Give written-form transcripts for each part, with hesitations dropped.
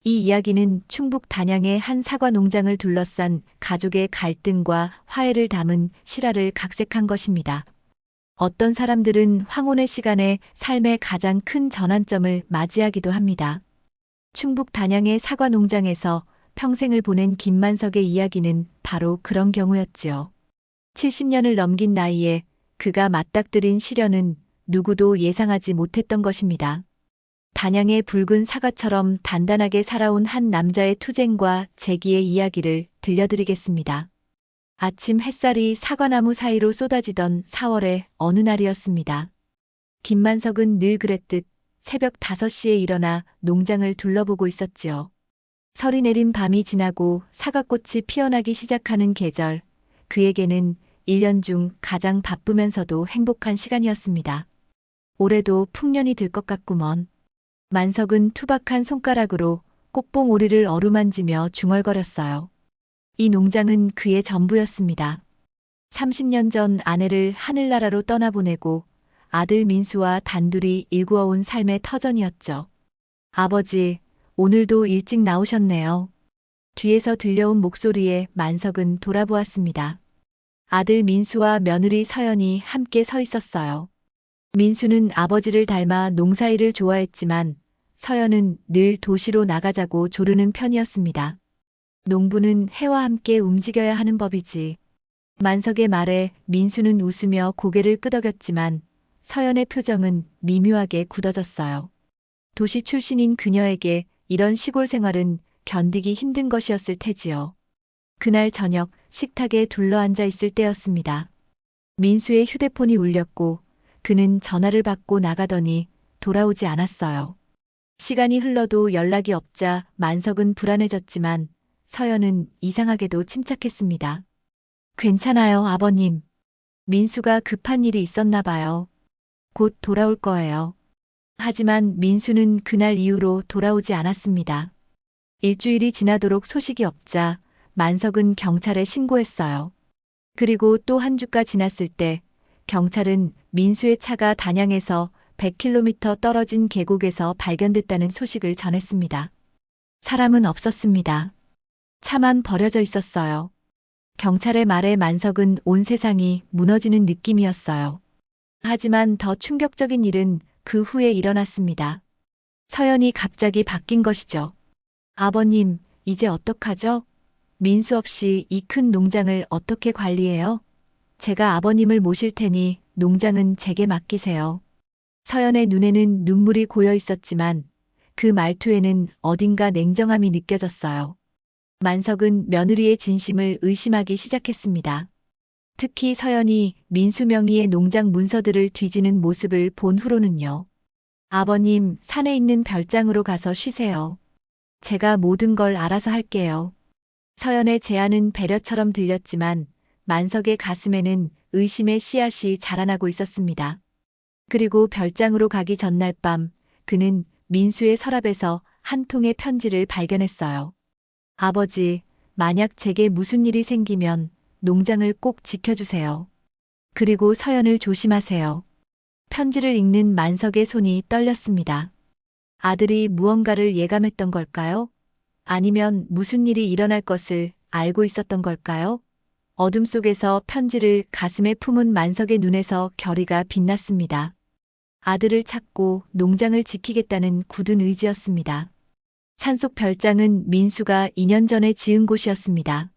이 이야기는 충북 단양의 한 사과 농장을 둘러싼 가족의 갈등과 화해를 담은 실화를 각색한 것입니다. 어떤 사람들은 황혼의 시간에 삶의 가장 큰 전환점을 맞이하기도 합니다. 충북 단양의 사과 농장에서 평생을 보낸 김만석의 이야기는 바로 그런 경우였지요. 70년을 넘긴 나이에 그가 맞닥뜨린 시련은 누구도 예상하지 못했던 것입니다. 단양의 붉은 사과처럼 단단하게 살아온 한 남자의 투쟁과 재기의 이야기를 들려드리겠습니다. 아침 햇살이 사과나무 사이로 쏟아지던 4월의 어느 날이었습니다. 김만석은 늘 그랬듯 새벽 5시에 일어나 농장을 둘러보고 있었지요. 설이 내린 밤이 지나고 사과꽃이 피어나기 시작하는 계절, 그에게는 1년 중 가장 바쁘면서도 행복한 시간이었습니다. 올해도 풍년이 들 것 같구먼. 만석은 투박한 손가락으로 꽃봉 오리를 어루만지며 중얼거렸어요. 이 농장은 그의 전부였습니다. 30년 전 아내를 하늘나라로 떠나보내고 아들 민수와 단둘이 일구어온 삶의 터전이었죠. 아버지, 오늘도 일찍 나오셨네요. 뒤에서 들려온 목소리에 만석은 돌아보았습니다. 아들 민수와 며느리 서연이 함께 서 있었어요. 민수는 아버지를 닮아 농사일을 좋아했지만 서연은 늘 도시로 나가자고 조르는 편이었습니다. 농부는 해와 함께 움직여야 하는 법이지. 만석의 말에 민수는 웃으며 고개를 끄덕였지만 서연의 표정은 미묘하게 굳어졌어요. 도시 출신인 그녀에게 이런 시골 생활은 견디기 힘든 것이었을 테지요. 그날 저녁 식탁에 둘러앉아 있을 때였습니다. 민수의 휴대폰이 울렸고 그는 전화를 받고 나가더니 돌아오지 않았어요. 시간이 흘러도 연락이 없자 만석은 불안해졌지만 서연은 이상하게도 침착했습니다. 괜찮아요, 아버님. 민수가 급한 일이 있었나 봐요. 곧 돌아올 거예요. 하지만 민수는 그날 이후로 돌아오지 않았습니다. 일주일이 지나도록 소식이 없자 만석은 경찰에 신고했어요. 그리고 또 한 주가 지났을 때 경찰은 민수의 차가 단양에서 100km 떨어진 계곡에서 발견됐다는 소식을 전했습니다. 사람은 없었습니다. 차만 버려져 있었어요. 경찰의 말에 만석은 온 세상이 무너지는 느낌이었어요. 하지만 더 충격적인 일은 그 후에 일어났습니다. 서연이 갑자기 바뀐 것이죠. 아버님, 이제 어떡하죠? 민수 없이 이 큰 농장을 어떻게 관리해요? 제가 아버님을 모실 테니 농장은 제게 맡기세요. 서연의 눈에는 눈물이 고여 있었지만 그 말투에는 어딘가 냉정함이 느껴졌어요. 만석은 며느리의 진심을 의심하기 시작했습니다. 특히 서연이 민수 명의의 농장 문서들을 뒤지는 모습을 본 후로는요. 아버님, 산에 있는 별장으로 가서 쉬세요. 제가 모든 걸 알아서 할게요. 서연의 제안은 배려처럼 들렸지만 만석의 가슴에는 의심의 씨앗이 자라나고 있었습니다. 그리고 별장으로 가기 전날 밤 그는 민수의 서랍에서 한 통의 편지를 발견했어요. 아버지, 만약 제게 무슨 일이 생기면 농장을 꼭 지켜주세요. 그리고 서연을 조심하세요. 편지를 읽는 만석의 손이 떨렸습니다. 아들이 무언가를 예감했던 걸까요? 아니면 무슨 일이 일어날 것을 알고 있었던 걸까요? 어둠 속에서 편지를 가슴에 품은 만석의 눈에서 결의가 빛났습니다. 아들을 찾고 농장을 지키겠다는 굳은 의지였습니다. 산속 별장은 민수가 2년 전에 지은 곳이었습니다.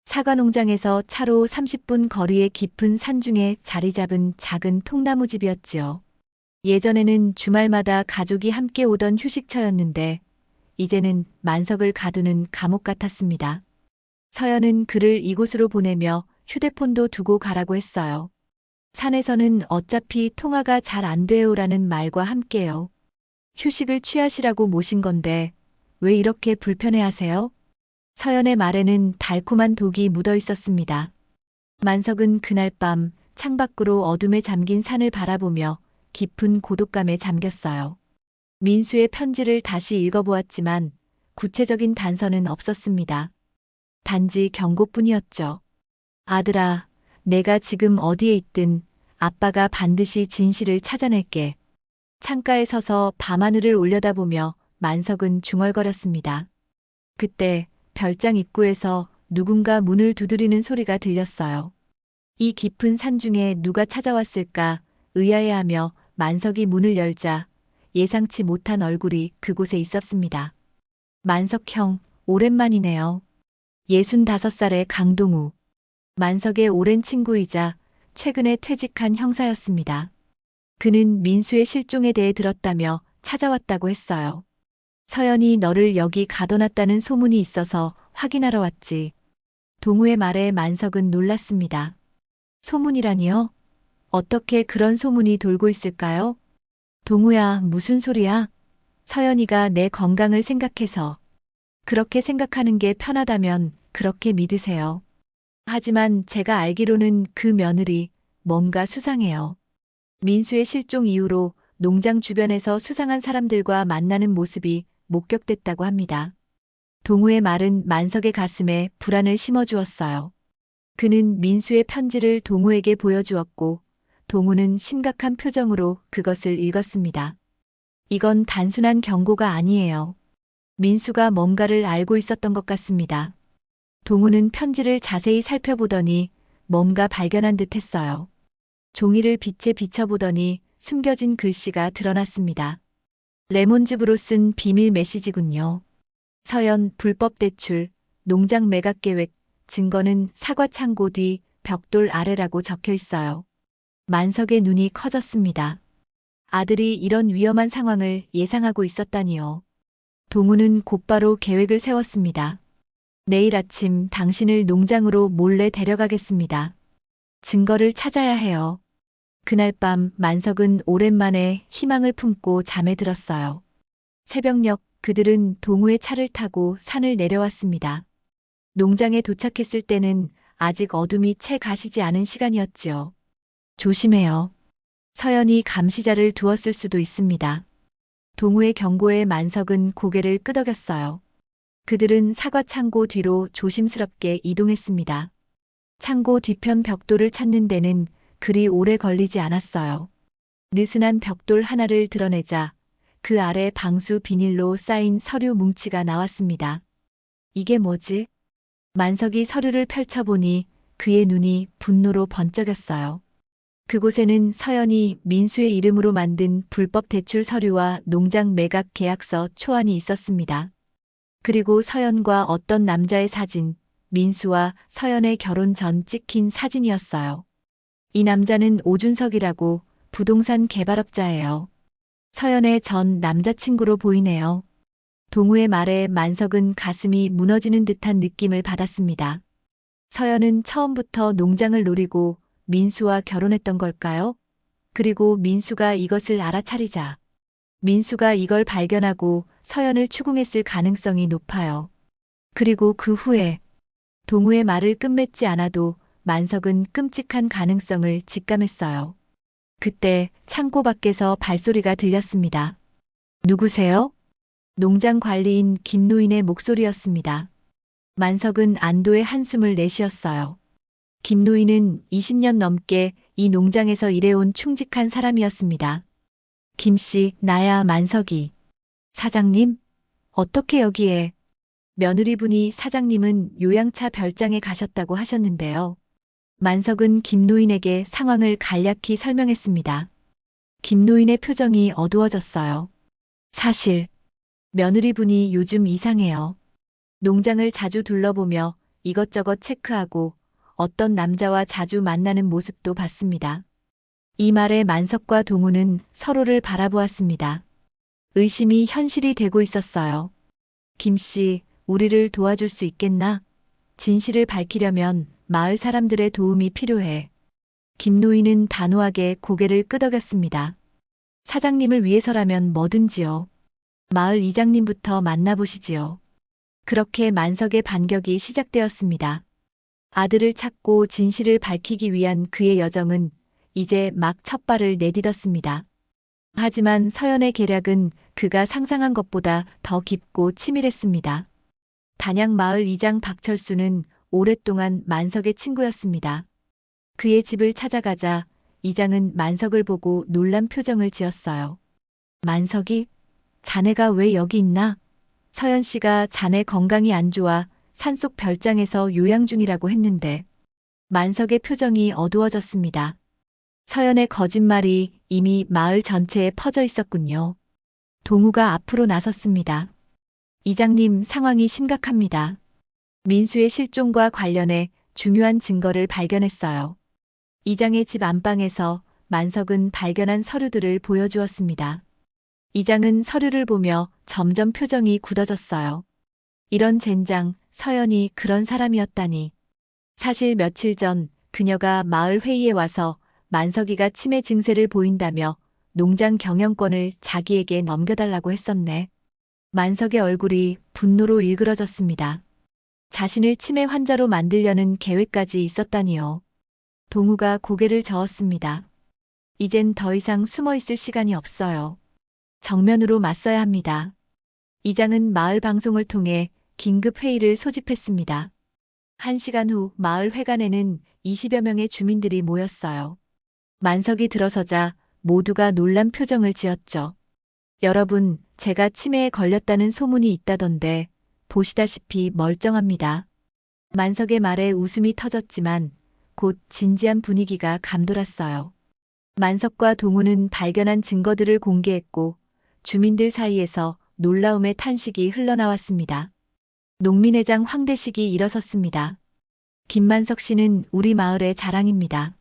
사과 농장에서 차로 30분 거리의 깊은 산중에 자리 잡은 작은 통나무집이었지요. 예전에는 주말마다 가족이 함께 오던 휴식처였는데 이제는 만석을 가두는 감옥 같았습니다. 서연은 그를 이곳으로 보내며 휴대폰도 두고 가라고 했어요. 산에서는 어차피 통화가 잘 안 돼요라는 말과 함께요. 휴식을 취하시라고 모신 건데 왜 이렇게 불편해하세요? 서연의 말에는 달콤한 독이 묻어 있었습니다. 만석은 그날 밤 창밖으로 어둠에 잠긴 산을 바라보며 깊은 고독감에 잠겼어요. 민수의 편지를 다시 읽어보았지만 구체적인 단서는 없었습니다. 단지 경고뿐이었죠. 아들아, 내가 지금 어디에 있든 아빠가 반드시 진실을 찾아낼게. 창가에 서서 밤하늘을 올려다보며 만석은 중얼거렸습니다. 그때 별장 입구에서 누군가 문을 두드리는 소리가 들렸어요. 이 깊은 산 중에 누가 찾아왔을까 의아해하며 만석이 문을 열자 예상치 못한 얼굴이 그곳에 있었습니다. 만석 형, 오랜만이네요. 65살의 강동우. 만석의 오랜 친구이자 최근에 퇴직한 형사였습니다. 그는 민수의 실종에 대해 들었다며 찾아왔다고 했어요. 서연이 너를 여기 가둬놨다는 소문이 있어서 확인하러 왔지. 동우의 말에 만석은 놀랐습니다. 소문이라니요? 어떻게 그런 소문이 돌고 있을까요? 동우야, 무슨 소리야? 서연이가 내 건강을 생각해서. 그렇게 생각하는 게 편하다면 그렇게 믿으세요. 하지만 제가 알기로는 그 며느리 뭔가 수상해요. 민수의 실종 이후로 농장 주변에서 수상한 사람들과 만나는 모습이 목격됐다고 합니다. 동우의 말은 만석의 가슴에 불안을 심어주었어요. 그는 민수의 편지를 동우에게 보여주었고 동우는 심각한 표정으로 그것을 읽었습니다. 이건 단순한 경고가 아니에요. 민수가 뭔가를 알고 있었던 것 같습니다. 동우는 편지를 자세히 살펴보더니 뭔가 발견한 듯 했어요. 종이를 빛에 비춰보더니 숨겨진 글씨가 드러났습니다. 레몬즙으로 쓴 비밀 메시지군요. 서연 불법 대출, 농장 매각 계획, 증거는 사과 창고 뒤 벽돌 아래라고 적혀 있어요. 만석의 눈이 커졌습니다. 아들이 이런 위험한 상황을 예상하고 있었다니요. 동우는 곧바로 계획을 세웠습니다. 내일 아침 당신을 농장으로 몰래 데려가겠습니다. 증거를 찾아야 해요. 그날 밤 만석은 오랜만에 희망을 품고 잠에 들었어요. 새벽녘 그들은 동우의 차를 타고 산을 내려왔습니다. 농장에 도착했을 때는 아직 어둠이 채 가시지 않은 시간이었지요. 조심해요. 서연이 감시자를 두었을 수도 있습니다. 동우의 경고에 만석은 고개를 끄덕였어요. 그들은 사과 창고 뒤로 조심스럽게 이동했습니다. 창고 뒤편 벽돌을 찾는 데는 그리 오래 걸리지 않았어요. 느슨한 벽돌 하나를 드러내자 그 아래 방수 비닐로 쌓인 서류 뭉치가 나왔습니다. 이게 뭐지? 만석이 서류를 펼쳐보니 그의 눈이 분노로 번쩍였어요. 그곳에는 서연이 민수의 이름으로 만든 불법 대출 서류와 농장 매각 계약서 초안이 있었습니다. 그리고 서연과 어떤 남자의 사진, 민수와 서연의 결혼 전 찍힌 사진이었어요. 이 남자는 오준석이라고 부동산 개발업자예요. 서연의 전 남자친구로 보이네요. 동우의 말에 만석은 가슴이 무너지는 듯한 느낌을 받았습니다. 서연은 처음부터 농장을 노리고 민수와 결혼했던 걸까요? 그리고 민수가 이것을 알아차리자 민수가 이걸 발견하고 서연을 추궁했을 가능성이 높아요. 그리고 그 후에 동우의 말을 끝맺지 않아도 만석은 끔찍한 가능성을 직감했어요. 그때 창고 밖에서 발소리가 들렸습니다. 누구세요? 농장 관리인 김노인의 목소리였습니다. 만석은 안도의 한숨을 내쉬었어요. 김노인은 20년 넘게 이 농장에서 일해온 충직한 사람이었습니다. 김씨, 나야 만석이. 사장님? 어떻게 여기에? 며느리분이 사장님은 요양차 별장에 가셨다고 하셨는데요. 만석은 김노인에게 상황을 간략히 설명했습니다. 김노인의 표정이 어두워졌어요. 사실, 며느리분이 요즘 이상해요. 농장을 자주 둘러보며 이것저것 체크하고 어떤 남자와 자주 만나는 모습도 봤습니다. 이 말에 만석과 동우는 서로를 바라보았습니다. 의심이 현실이 되고 있었어요. 김씨, 우리를 도와줄 수 있겠나? 진실을 밝히려면 마을 사람들의 도움이 필요해. 김노인은 단호하게 고개를 끄덕였습니다. 사장님을 위해서라면 뭐든지요. 마을 이장님부터 만나보시지요. 그렇게 만석의 반격이 시작되었습니다. 아들을 찾고 진실을 밝히기 위한 그의 여정은 이제 막 첫 발을 내딛었습니다. 하지만 서연의 계략은 그가 상상한 것보다 더 깊고 치밀했습니다. 단양 마을 이장 박철수는 오랫동안 만석의 친구였습니다. 그의 집을 찾아가자 이장은 만석을 보고 놀란 표정을 지었어요. 만석이? 자네가 왜 여기 있나? 서연 씨가 자네 건강이 안 좋아 산속 별장에서 요양 중이라고 했는데 만석의 표정이 어두워졌습니다. 서연의 거짓말이 이미 마을 전체에 퍼져 있었군요. 동우가 앞으로 나섰습니다. 이장님, 상황이 심각합니다. 민수의 실종과 관련해 중요한 증거를 발견했어요. 이장의 집 안방에서 만석은 발견한 서류들을 보여주었습니다. 이장은 서류를 보며 점점 표정이 굳어졌어요. 이런 젠장, 서연이 그런 사람이었다니. 사실 며칠 전 그녀가 마을 회의에 와서 만석이가 치매 증세를 보인다며 농장 경영권을 자기에게 넘겨달라고 했었네. 만석의 얼굴이 분노로 일그러졌습니다. 자신을 치매 환자로 만들려는 계획까지 있었다니요. 동우가 고개를 저었습니다. 이젠 더 이상 숨어 있을 시간이 없어요. 정면으로 맞서야 합니다. 이장은 마을 방송을 통해 긴급 회의를 소집했습니다. 1시간 후 마을 회관에는 20여 명의 주민들이 모였어요. 만석이 들어서자 모두가 놀란 표정을 지었죠. 여러분, 제가 치매에 걸렸다는 소문이 있다던데 보시다시피 멀쩡합니다. 만석의 말에 웃음이 터졌지만 곧 진지한 분위기가 감돌았어요. 만석과 동우는 발견한 증거들을 공개했고 주민들 사이에서 놀라움의 탄식이 흘러나왔습니다. 농민회장 황대식이 일어섰습니다. 김만석 씨는 우리 마을의 자랑입니다.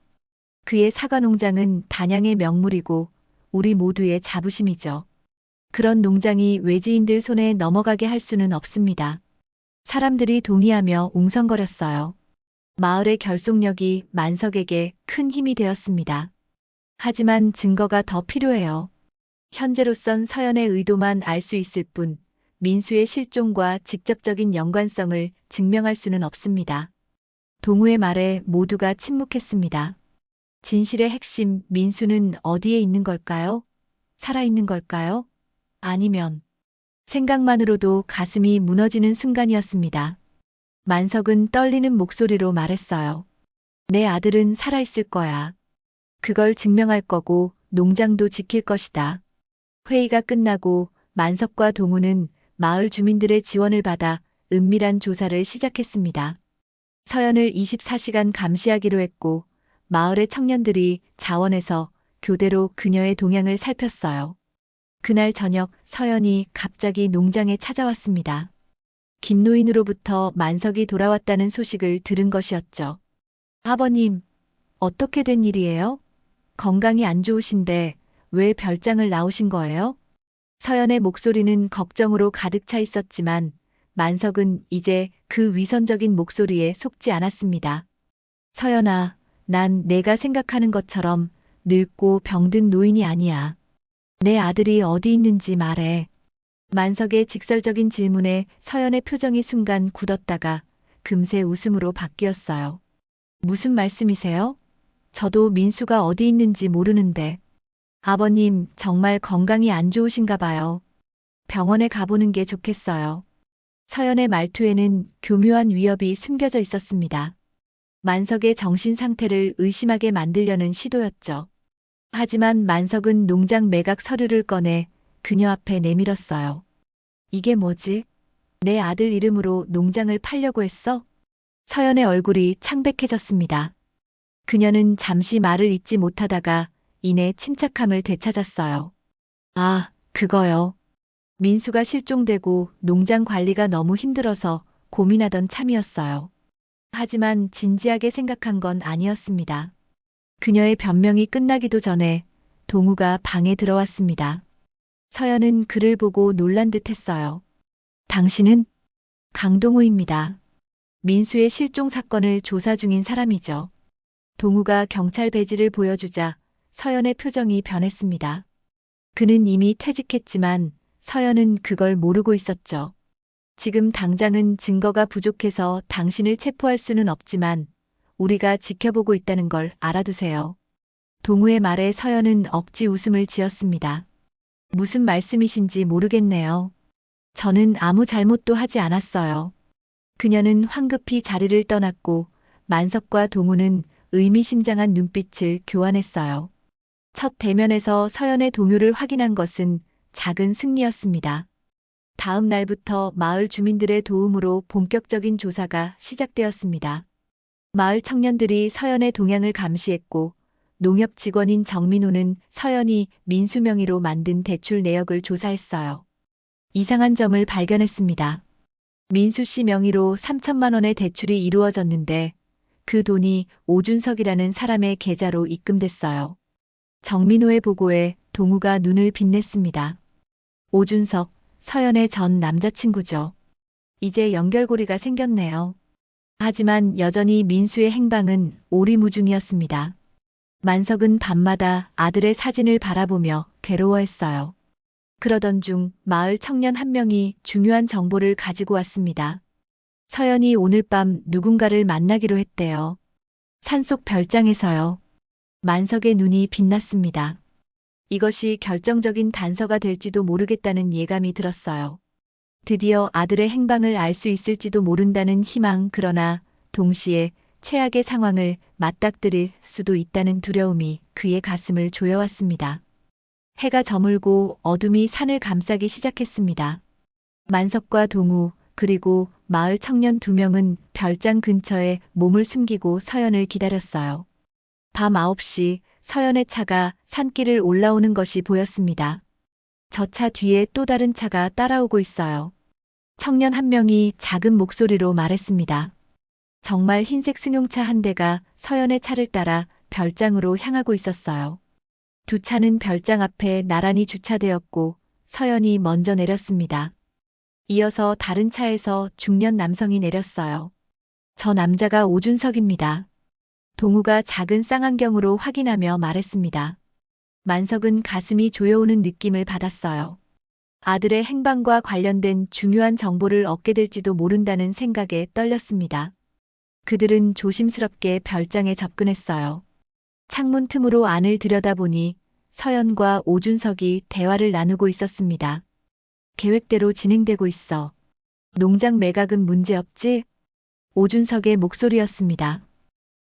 그의 사과농장은 단양의 명물이고 우리 모두의 자부심이죠. 그런 농장이 외지인들 손에 넘어가게 할 수는 없습니다. 사람들이 동의하며 웅성거렸어요. 마을의 결속력이 만석에게 큰 힘이 되었습니다. 하지만 증거가 더 필요해요. 현재로선 서연의 의도만 알 수 있을 뿐 민수의 실종과 직접적인 연관성을 증명할 수는 없습니다. 동우의 말에 모두가 침묵했습니다. 진실의 핵심, 민수는 어디에 있는 걸까요? 살아있는 걸까요? 아니면 생각만으로도 가슴이 무너지는 순간이었습니다. 만석은 떨리는 목소리로 말했어요. 내 아들은 살아있을 거야. 그걸 증명할 거고 농장도 지킬 것이다. 회의가 끝나고 만석과 동우는 마을 주민들의 지원을 받아 은밀한 조사를 시작했습니다. 서연을 24시간 감시하기로 했고 마을의 청년들이 자원해서 교대로 그녀의 동향을 살폈어요. 그날 저녁 서연이 갑자기 농장에 찾아왔습니다. 김노인으로부터 만석이 돌아왔다는 소식을 들은 것이었죠. 아버님, 어떻게 된 일이에요? 건강이 안 좋으신데 왜 별장을 나오신 거예요? 서연의 목소리는 걱정으로 가득 차 있었지만 만석은 이제 그 위선적인 목소리에 속지 않았습니다. 서연아, 난 내가 생각하는 것처럼 늙고 병든 노인이 아니야. 내 아들이 어디 있는지 말해. 만석의 직설적인 질문에 서연의 표정이 순간 굳었다가 금세 웃음으로 바뀌었어요. 무슨 말씀이세요? 저도 민수가 어디 있는지 모르는데. 아버님, 정말 건강이 안 좋으신가 봐요. 병원에 가보는 게 좋겠어요. 서연의 말투에는 교묘한 위협이 숨겨져 있었습니다. 만석의 정신 상태를 의심하게 만들려는 시도였죠. 하지만 만석은 농장 매각 서류를 꺼내 그녀 앞에 내밀었어요. 이게 뭐지? 내 아들 이름으로 농장을 팔려고 했어? 서연의 얼굴이 창백해졌습니다. 그녀는 잠시 말을 잇지 못하다가 이내 침착함을 되찾았어요. 아, 그거요. 민수가 실종되고 농장 관리가 너무 힘들어서 고민하던 참이었어요. 하지만 진지하게 생각한 건 아니었습니다. 그녀의 변명이 끝나기도 전에 동우가 방에 들어왔습니다. 서연은 그를 보고 놀란 듯 했어요. 당신은? 강동우입니다. 민수의 실종 사건을 조사 중인 사람이죠. 동우가 경찰 배지를 보여주자 서연의 표정이 변했습니다. 그는 이미 퇴직했지만 서연은 그걸 모르고 있었죠. 지금 당장은 증거가 부족해서 당신을 체포할 수는 없지만 우리가 지켜보고 있다는 걸 알아두세요. 동우의 말에 서연은 억지 웃음을 지었습니다. 무슨 말씀이신지 모르겠네요. 저는 아무 잘못도 하지 않았어요. 그녀는 황급히 자리를 떠났고 만석과 동우는 의미심장한 눈빛을 교환했어요. 첫 대면에서 서연의 동요를 확인한 것은 작은 승리였습니다. 다음 날부터 마을 주민들의 도움으로 본격적인 조사가 시작되었습니다. 마을 청년들이 서연의 동향을 감시했고 농협 직원인 정민호는 서연이 민수 명의로 만든 대출 내역을 조사했어요. 이상한 점을 발견했습니다. 민수 씨 명의로 3천만 원의 대출이 이루어졌는데 그 돈이 오준석이라는 사람의 계좌로 입금됐어요. 정민호의 보고에 동우가 눈을 빛냈습니다. 오준석, 서연의 전 남자친구죠. 이제 연결고리가 생겼네요. 하지만 여전히 민수의 행방은 오리무중이었습니다. 만석은 밤마다 아들의 사진을 바라보며 괴로워했어요. 그러던 중 마을 청년 한 명이 중요한 정보를 가지고 왔습니다. 서연이 오늘 밤 누군가를 만나기로 했대요. 산속 별장에서요. 만석의 눈이 빛났습니다. 이것이 결정적인 단서가 될지도 모르겠다는 예감이 들었어요. 드디어 아들의 행방을 알 수 있을지도 모른다는 희망, 그러나 동시에 최악의 상황을 맞닥뜨릴 수도 있다는 두려움이 그의 가슴을 조여왔습니다. 해가 저물고 어둠이 산을 감싸기 시작했습니다. 만석과 동우 그리고 마을 청년 2명은 별장 근처에 몸을 숨기고 서연을 기다렸어요. 밤 9시 서연의 차가 산길을 올라오는 것이 보였습니다. 저 차 뒤에 또 다른 차가 따라오고 있어요. 청년 한 명이 작은 목소리로 말했습니다. 정말 흰색 승용차 한 대가 서연의 차를 따라 별장으로 향하고 있었어요. 두 차는 별장 앞에 나란히 주차되었고 서연이 먼저 내렸습니다. 이어서 다른 차에서 중년 남성이 내렸어요. 저 남자가 오준석입니다. 동우가 작은 쌍안경으로 확인하며 말했습니다. 만석은 가슴이 조여오는 느낌을 받았어요. 아들의 행방과 관련된 중요한 정보를 얻게 될지도 모른다는 생각에 떨렸습니다. 그들은 조심스럽게 별장에 접근했어요. 창문 틈으로 안을 들여다보니 서연과 오준석이 대화를 나누고 있었습니다. 계획대로 진행되고 있어. 농장 매각은 문제없지? 오준석의 목소리였습니다.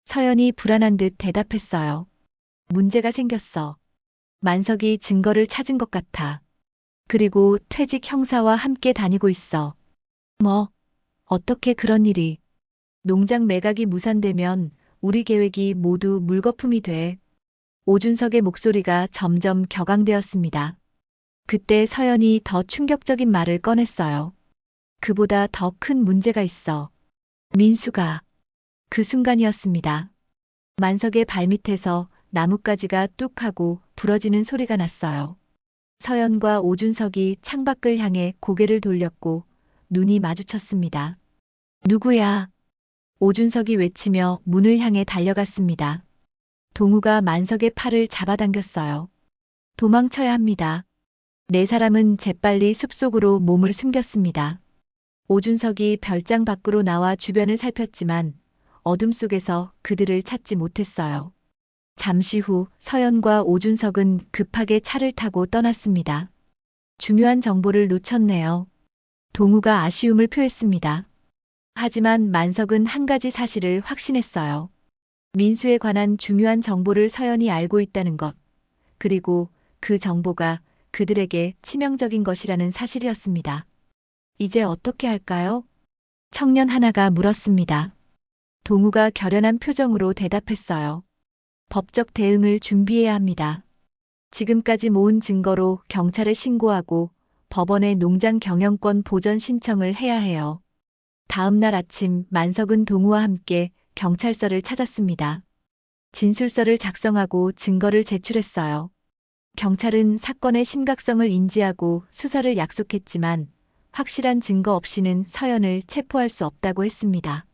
서연이 불안한 듯 대답했어요. 문제가 생겼어. 만석이 증거를 찾은 것 같아. 그리고 퇴직 형사와 함께 다니고 있어. 뭐, 어떻게 그런 일이. 농장 매각이 무산되면 우리 계획이 모두 물거품이 돼. 오준석의 목소리가 점점 격앙되었습니다. 그때 서연이 더 충격적인 말을 꺼냈어요. 그보다 더 큰 문제가 있어. 민수가. 그 순간이었습니다. 만석의 발밑에서 나뭇가지가 뚝 하고 부러지는 소리가 났어요. 서연과 오준석이 창밖을 향해 고개를 돌렸고 눈이 마주쳤습니다. 누구야? 오준석이 외치며 문을 향해 달려갔습니다. 동우가 만석의 팔을 잡아당겼어요. 도망쳐야 합니다. 네 사람은 재빨리 숲속으로 몸을 숨겼습니다. 오준석이 별장 밖으로 나와 주변을 살폈지만 어둠 속에서 그들을 찾지 못했어요. 잠시 후 서연과 오준석은 급하게 차를 타고 떠났습니다. 중요한 정보를 놓쳤네요. 동우가 아쉬움을 표했습니다. 하지만 만석은 한 가지 사실을 확신했어요. 민수에 관한 중요한 정보를 서연이 알고 있다는 것, 그리고 그 정보가 그들에게 치명적인 것이라는 사실이었습니다. 이제 어떻게 할까요? 청년 하나가 물었습니다. 동우가 결연한 표정으로 대답했어요. 법적 대응을 준비해야 합니다. 지금까지 모은 증거로 경찰에 신고하고 법원에 농장 경영권 보전 신청을 해야 해요. 다음 날 아침 만석은 동우와 함께 경찰서를 찾았습니다. 진술서를 작성하고 증거를 제출했어요. 경찰은 사건의 심각성을 인지하고 수사를 약속했지만 확실한 증거 없이는 서연을 체포할 수 없다고 했습니다.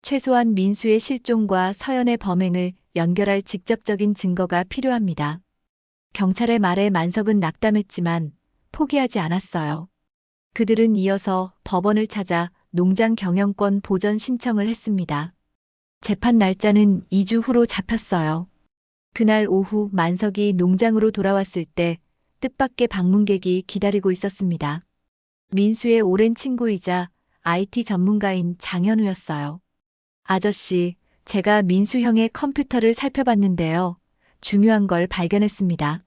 최소한 민수의 실종과 서연의 범행을 연결할 직접적인 증거가 필요합니다. 경찰의 말에 만석은 낙담했지만 포기하지 않았어요. 그들은 이어서 법원을 찾아 농장 경영권 보전 신청을 했습니다. 재판 날짜는 2주 후로 잡혔어요. 그날 오후 만석이 농장으로 돌아왔을 때 뜻밖의 방문객이 기다리고 있었습니다. 민수의 오랜 친구이자 IT 전문가인 장현우였어요. 아저씨, 제가 민수 형의 컴퓨터를 살펴봤는데요. 중요한 걸 발견했습니다.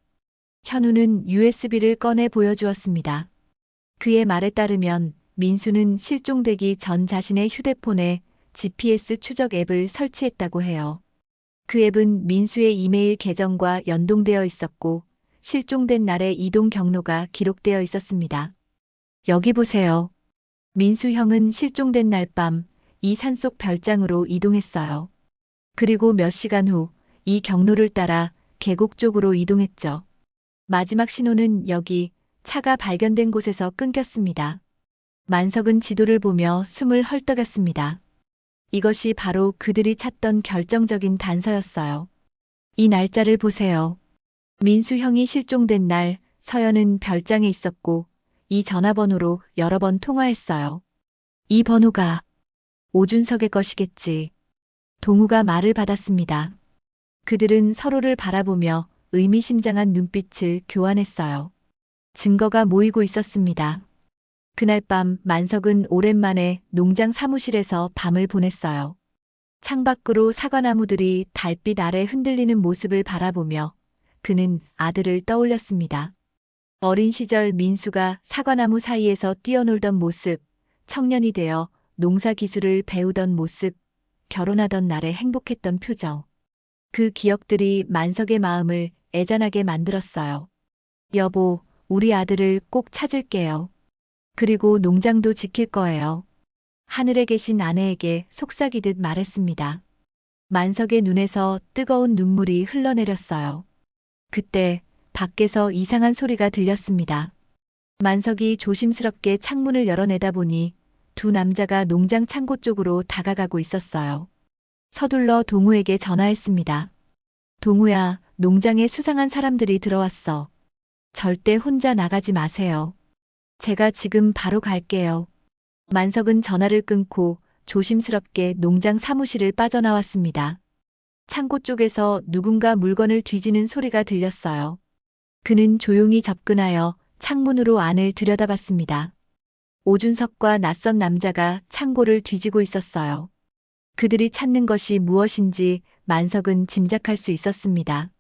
현우는 USB를 꺼내 보여주었습니다. 그의 말에 따르면 민수는 실종되기 전 자신의 휴대폰에 GPS 추적 앱을 설치했다고 해요. 그 앱은 민수의 이메일 계정과 연동되어 있었고 실종된 날의 이동 경로가 기록되어 있었습니다. 여기 보세요. 민수 형은 실종된 날 밤 이 산속 별장으로 이동했어요. 그리고 몇 시간 후 이 경로를 따라 계곡 쪽으로 이동했죠. 마지막 신호는 여기 차가 발견된 곳에서 끊겼습니다. 만석은 지도를 보며 숨을 헐떡였습니다. 이것이 바로 그들이 찾던 결정적인 단서였어요. 이 날짜를 보세요. 민수 형이 실종된 날 서연은 별장에 있었고 이 전화번호로 여러 번 통화했어요. 이 번호가 오준석의 것이겠지. 동우가 말을 받았습니다. 그들은 서로를 바라보며 의미심장한 눈빛을 교환했어요. 증거가 모이고 있었습니다. 그날 밤 만석은 오랜만에 농장 사무실에서 밤을 보냈어요. 창밖으로 사과나무들이 달빛 아래 흔들리는 모습을 바라보며 그는 아들을 떠올렸습니다. 어린 시절 민수가 사과나무 사이에서 뛰어놀던 모습, 청년이 되어 농사 기술을 배우던 모습, 결혼하던 날에 행복했던 표정. 그 기억들이 만석의 마음을 애잔하게 만들었어요. 여보, 우리 아들을 꼭 찾을게요. 그리고 농장도 지킬 거예요. 하늘에 계신 아내에게 속삭이듯 말했습니다. 만석의 눈에서 뜨거운 눈물이 흘러내렸어요. 그때 밖에서 이상한 소리가 들렸습니다. 만석이 조심스럽게 창문을 열어내다 보니 두 남자가 농장 창고 쪽으로 다가가고 있었어요. 서둘러 동우에게 전화했습니다. 동우야, 농장에 수상한 사람들이 들어왔어. 절대 혼자 나가지 마세요. 제가 지금 바로 갈게요. 만석은 전화를 끊고 조심스럽게 농장 사무실을 빠져나왔습니다. 창고 쪽에서 누군가 물건을 뒤지는 소리가 들렸어요. 그는 조용히 접근하여 창문으로 안을 들여다봤습니다. 오준석과 낯선 남자가 창고를 뒤지고 있었어요. 그들이 찾는 것이 무엇인지 만석은 짐작할 수 있었습니다.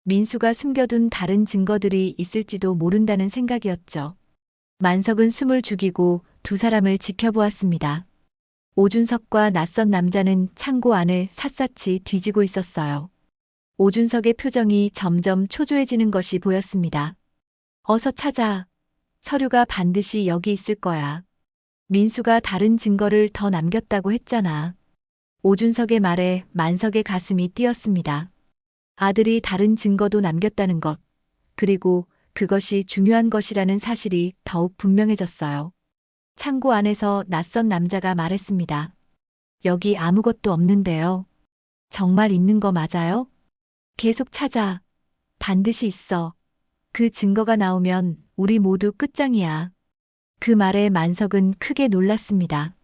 민수가 숨겨둔 다른 증거들이 있을지도 모른다는 생각이었죠. 만석은 숨을 죽이고 두 사람을 지켜보았습니다. 오준석과 낯선 남자는 창고 안을 샅샅이 뒤지고 있었어요. 오준석의 표정이 점점 초조해지는 것이 보였습니다. 어서 찾아. 서류가 반드시 여기 있을 거야. 민수가 다른 증거를 더 남겼다고 했잖아. 오준석의 말에 만석의 가슴이 뛰었습니다. 아들이 다른 증거도 남겼다는 것, 그리고 그것이 중요한 것이라는 사실이 더욱 분명해졌어요. 창고 안에서 낯선 남자가 말했습니다. 여기 아무것도 없는데요. 정말 있는 거 맞아요? 계속 찾아. 반드시 있어. 그 증거가 나오면 우리 모두 끝장이야. 그 말에 만석은 크게 놀랐습니다.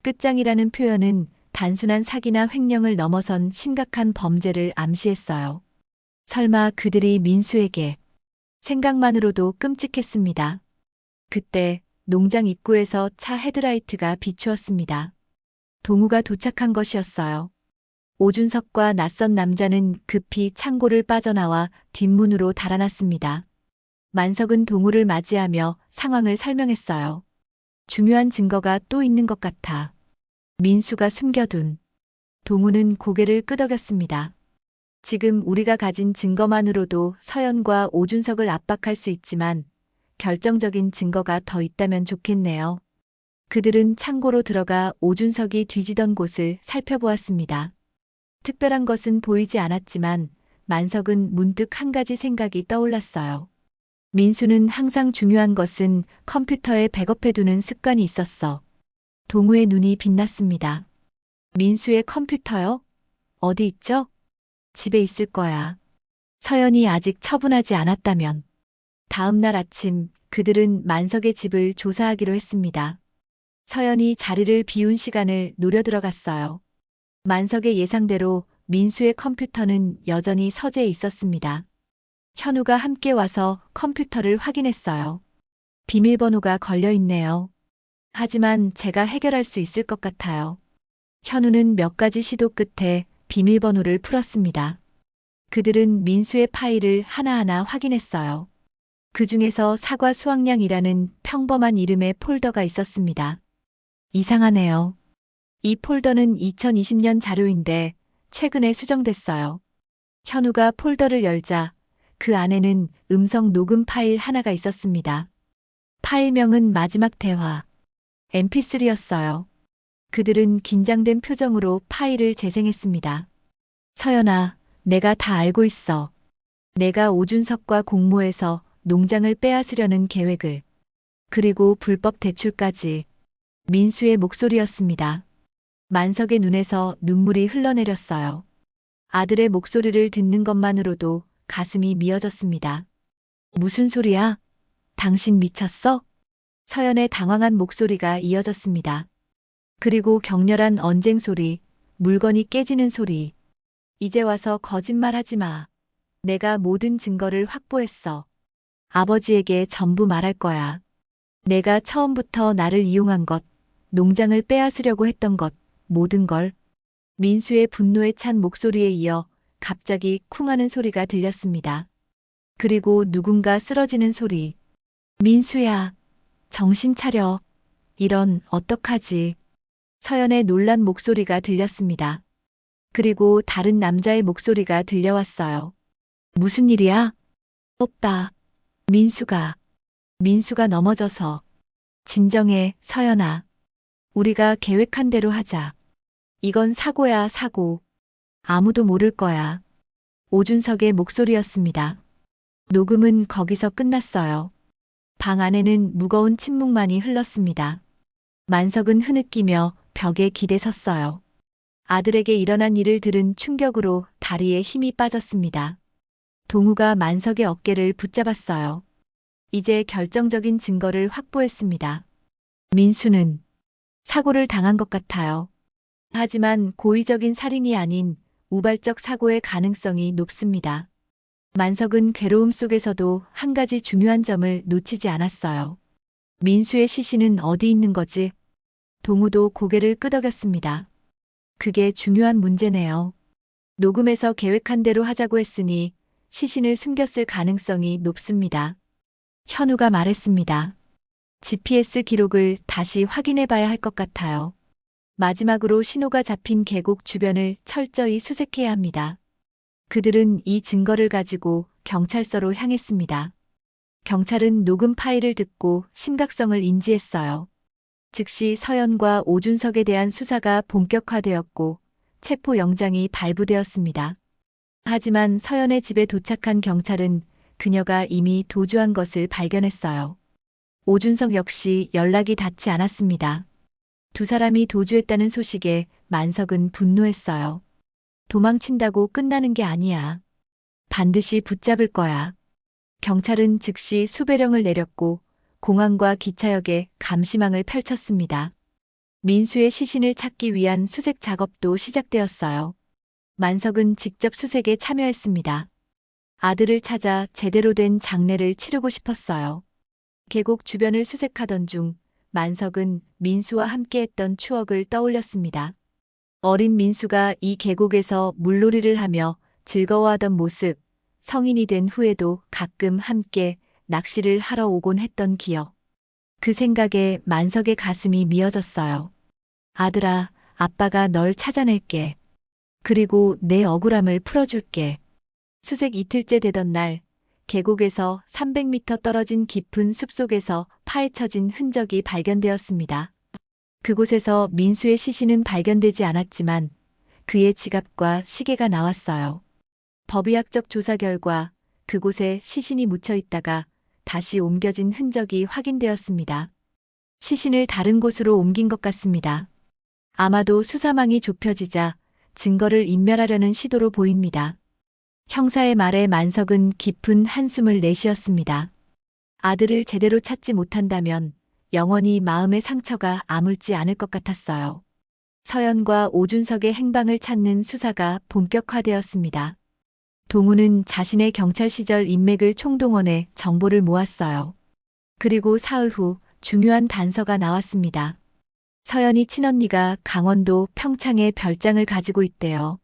끝장이라는 표현은 단순한 사기나 횡령을 넘어선 심각한 범죄를 암시했어요. 설마 그들이 민수에게. 생각만으로도 끔찍했습니다. 그때 농장 입구에서 차 헤드라이트가 비추었습니다. 동우가 도착한 것이었어요. 오준석과 낯선 남자는 급히 창고를 빠져나와 뒷문으로 달아났습니다. 만석은 동우를 맞이하며 상황을 설명했어요. 중요한 증거가 또 있는 것 같아. 민수가 숨겨둔. 동우는 고개를 끄덕였습니다. 지금 우리가 가진 증거만으로도 서연과 오준석을 압박할 수 있지만 결정적인 증거가 더 있다면 좋겠네요. 그들은 창고로 들어가 오준석이 뒤지던 곳을 살펴보았습니다. 특별한 것은 보이지 않았지만 만석은 문득 한 가지 생각이 떠올랐어요. 민수는 항상 중요한 것은 컴퓨터에 백업해두는 습관이 있었어. 동우의 눈이 빛났습니다. 민수의 컴퓨터요? 어디 있죠? 집에 있을 거야. 서연이 아직 처분하지 않았다면. 다음 날 아침 그들은 만석의 집을 조사하기로 했습니다. 서연이 자리를 비운 시간을 노려 들어갔어요. 만석의 예상대로 민수의 컴퓨터는 여전히 서재에 있었습니다. 현우가 함께 와서 컴퓨터를 확인했어요. 비밀번호가 걸려 있네요. 하지만 제가 해결할 수 있을 것 같아요. 현우는 몇 가지 시도 끝에 비밀번호를 풀었습니다. 그들은 민수의 파일을 하나하나 확인했어요. 그 중에서 사과 수확량이라는 평범한 이름의 폴더가 있었습니다. 이상하네요. 이 폴더는 2020년 자료인데 최근에 수정됐어요. 현우가 폴더를 열자 그 안에는 음성 녹음 파일 하나가 있었습니다. 파일명은 마지막 대화 MP3였어요. 그들은 긴장된 표정으로 파일을 재생했습니다. 서연아, 내가 다 알고 있어. 내가 오준석과 공모해서 농장을 빼앗으려는 계획을. 그리고 불법 대출까지. 민수의 목소리였습니다. 만석의 눈에서 눈물이 흘러내렸어요. 아들의 목소리를 듣는 것만으로도 가슴이 미어졌습니다. 무슨 소리야? 당신 미쳤어? 서연의 당황한 목소리가 이어졌습니다. 그리고 격렬한 언쟁 소리, 물건이 깨지는 소리. 이제 와서 거짓말하지 마. 내가 모든 증거를 확보했어. 아버지에게 전부 말할 거야. 내가 처음부터 나를 이용한 것, 농장을 빼앗으려고 했던 것, 모든 걸. 민수의 분노에 찬 목소리에 이어 갑자기 쿵 하는 소리가 들렸습니다. 그리고 누군가 쓰러지는 소리. 민수야, 정신 차려. 이런, 어떡하지. 서연의 놀란 목소리가 들렸습니다. 그리고 다른 남자의 목소리가 들려왔어요. 무슨 일이야? 오빠. 민수가 넘어져서. 진정해, 서연아. 우리가 계획한 대로 하자. 이건 사고야, 사고. 아무도 모를 거야. 오준석의 목소리였습니다. 녹음은 거기서 끝났어요. 방 안에는 무거운 침묵만이 흘렀습니다. 만석은 흐느끼며 벽에 기대 섰어요. 아들에게 일어난 일을 들은 충격으로 다리에 힘이 빠졌습니다. 동우가 만석의 어깨를 붙잡았어요. 이제 결정적인 증거를 확보했습니다. 민수는 사고를 당한 것 같아요. 하지만 고의적인 살인이 아닌 우발적 사고의 가능성이 높습니다. 만석은 괴로움 속에서도 한 가지 중요한 점을 놓치지 않았어요. 민수의 시신은 어디 있는 거지? 동우도 고개를 끄덕였습니다. 그게 중요한 문제네요. 녹음에서 계획한 대로 하자고 했으니 시신을 숨겼을 가능성이 높습니다. 현우가 말했습니다. GPS 기록을 다시 확인해 봐야 할 것 같아요. 마지막으로 신호가 잡힌 계곡 주변을 철저히 수색해야 합니다. 그들은 이 증거를 가지고 경찰서로 향했습니다. 경찰은 녹음 파일을 듣고 심각성을 인지했어요. 즉시 서연과 오준석에 대한 수사가 본격화되었고 체포 영장이 발부되었습니다. 하지만 서연의 집에 도착한 경찰은 그녀가 이미 도주한 것을 발견했어요. 오준석 역시 연락이 닿지 않았습니다. 두 사람이 도주했다는 소식에 만석은 분노했어요. 도망친다고 끝나는 게 아니야. 반드시 붙잡을 거야. 경찰은 즉시 수배령을 내렸고 공항과 기차역에 감시망을 펼쳤습니다. 민수의 시신을 찾기 위한 수색 작업도 시작되었어요. 만석은 직접 수색에 참여했습니다. 아들을 찾아 제대로 된 장례를 치르고 싶었어요. 계곡 주변을 수색하던 중 만석은 민수와 함께했던 추억을 떠올렸습니다. 어린 민수가 이 계곡에서 물놀이를 하며 즐거워하던 모습, 성인이 된 후에도 가끔 함께 낚시를 하러 오곤 했던 기억. 그 생각에 만석의 가슴이 미어졌어요. 아들아, 아빠가 널 찾아낼게. 그리고 내 억울함을 풀어줄게. 수색 이틀째 되던 날, 계곡에서 300m 떨어진 깊은 숲속에서 파헤쳐진 흔적이 발견되었습니다. 그곳에서 민수의 시신은 발견되지 않았지만 그의 지갑과 시계가 나왔어요. 법의학적 조사 결과 그곳에 시신이 묻혀 있다가 다시 옮겨진 흔적이 확인되었습니다. 시신을 다른 곳으로 옮긴 것 같습니다. 아마도 수사망이 좁혀지자 증거를 인멸하려는 시도로 보입니다. 형사의 말에 만석은 깊은 한숨을 내쉬었습니다. 아들을 제대로 찾지 못한다면 영원히 마음의 상처가 아물지 않을 것 같았어요. 서연과 오준석의 행방을 찾는 수사가 본격화되었습니다. 동우는 자신의 경찰 시절 인맥을 총동원해 정보를 모았어요. 그리고 사흘 후 중요한 단서가 나왔습니다. 서연이 친언니가 강원도 평창에 별장을 가지고 있대요.